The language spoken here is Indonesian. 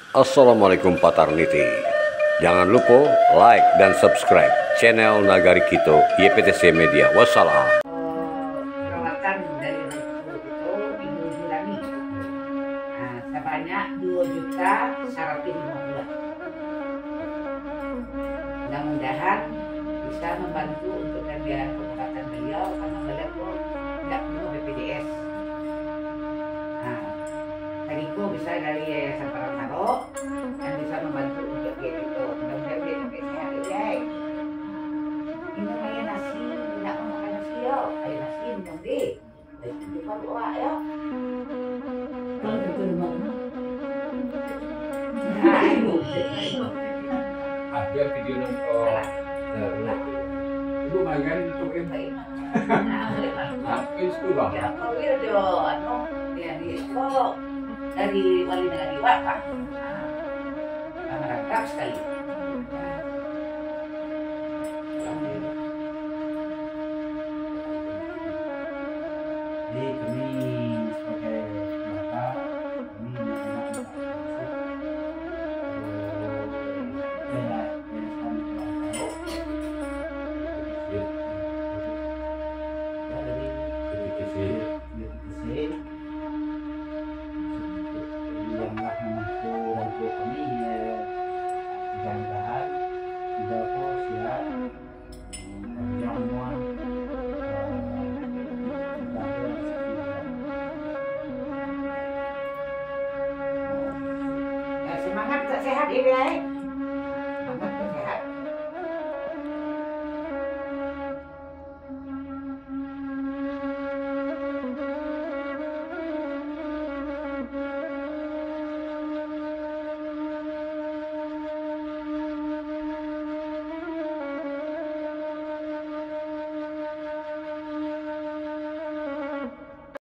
Assalamualaikum Patarniti. Jangan lupa like dan subscribe channel Nagari Kito YPTC Media. Wassalam. Perawatan dari Ibu itu Ibu Hilani. Nah, sebanyak 2.150.000. Mudah-mudahan bisa membantu untuk biaya pengobatan beliau karena beliau pun tidak penuh BPJS. Nah, tadiku bisa dari Yayasan Paramaro yang bisa membantu untuk dia itu. Mudah-mudahan dia sampai sehat ya. Ini kayak nasi, tidak mau makan nasi yo. Ayo nasi minum deh. Itu baru awak yo. Kalau itu mau. Nah, ibu. Ada video nonton. Ibu makan untuk ini. Habis tu bang. Ya, kalau itu anu ya di kok dari wali negari Pak. Merangkap sekali. Jadi kami sebagai bapak, kami menerima Semangat sehat ya guys.